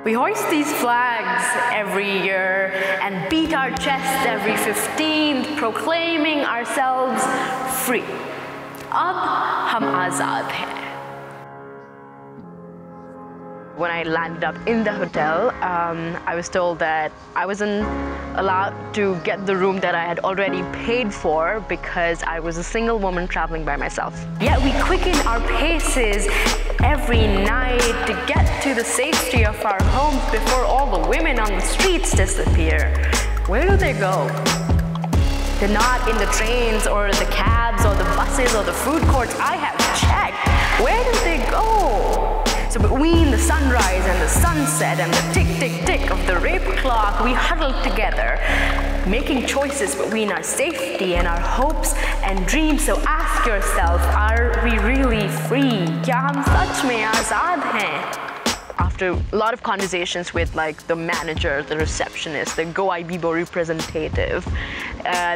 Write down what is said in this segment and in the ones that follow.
We hoist these flags every year and beat our chests every 15th, proclaiming ourselves free. Ab hum azad hain. When I landed up in the hotel, I was told that I wasn't allowed to get the room that I had already paid for because I was a single woman traveling by myself. Yet we quicken our paces every night to get to the safety of our homes before all the women on the streets disappear. Where do they go? They're not in the trains or the cabs or the buses or the food courts. I have checked. Where do they go? So between the sunrise and the sunset and the tick, tick, tick of the rape clock, we huddle together, making choices between our safety and our hopes and dreams. So ask yourself, are we really free? Kya hum sach mein azad hain? After a lot of conversations with the manager, the receptionist, the Go Ibibo representative,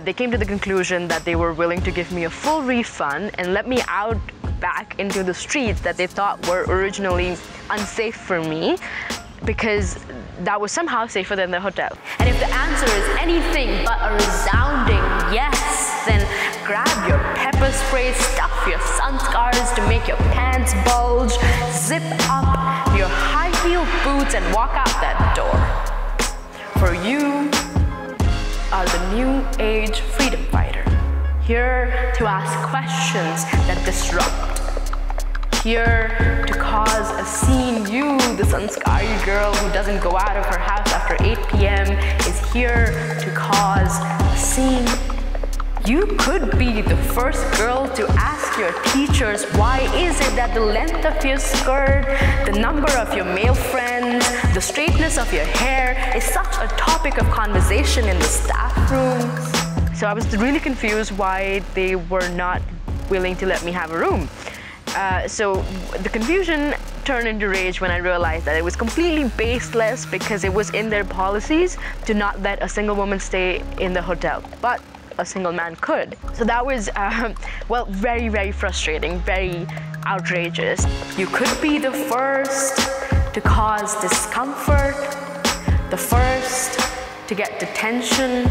they came to the conclusion that they were willing to give me a full refund and let me out back into the streets that they thought were originally unsafe for me, because that was somehow safer than the hotel. And if the answer is anything but a resounding yes, then grab your pepper spray, stuff your sun scars to make your pants bulge, zip up your high-heeled boots and walk out that door. For you are the new age freedom fighter. Here to ask questions that disrupt. Here to cause a scene. You, the sanskari girl who doesn't go out of her house after 8 p.m. is here to cause a scene. You could be the first girl to ask your teachers, why is it that the length of your skirt, the number of your male friends, the straightness of your hair is such a topic of conversation in the staff rooms? So I was really confused why they were not willing to let me have a room. So the confusion turned into rage when I realized that it was completely baseless because it was in their policies to not let a single woman stay in the hotel, but a single man could. So that was, well, very, very frustrating, very outrageous. You could be the first to cause discomfort, the first to get detention,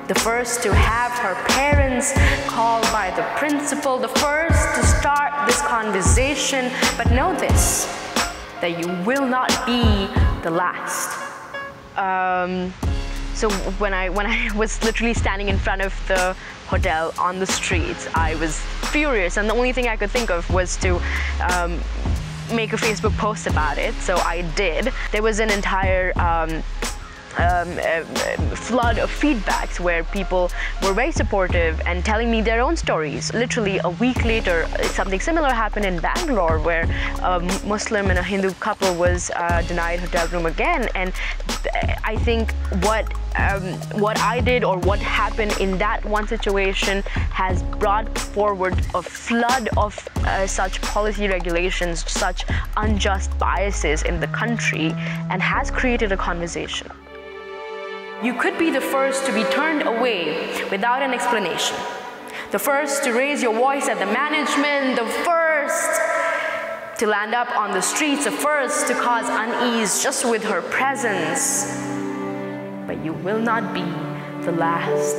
the first to have her parents called by the principal, the first to start this conversation, but know this, that you will not be the last. So when I was literally standing in front of the hotel on the streets, I was furious, and the only thing I could think of was to make a Facebook post about it, so I did. There was an entire flood of feedbacks where people were very supportive and telling me their own stories. Literally a week later, something similar happened in Bangalore, where a Muslim and a Hindu couple was denied hotel room again. And I think what I did or what happened in that one situation has brought forward a flood of such policy regulations, such unjust biases in the country, and has created a conversation. You could be the first to be turned away without an explanation. The first to raise your voice at the management, the first to land up on the streets, the first to cause unease just with her presence. But you will not be the last,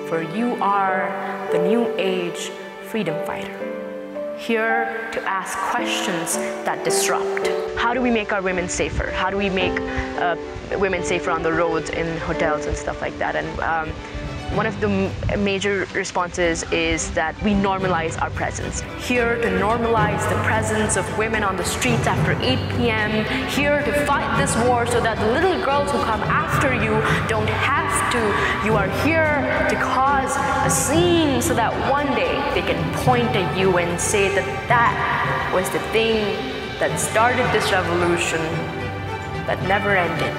for you are the new age freedom fighter. Here to ask questions that disrupt. How do we make our women safer? How do we make women safer on the roads, in hotels and stuff like that? And one of the major responses is that we normalize our presence. Here to normalize the presence of women on the streets after 8 p.m. Here to fight this war so that the little girls who come after you don't have to. You are here to cause a scene so that one day they can point at you and say that that was the thing that started this revolution that never ended.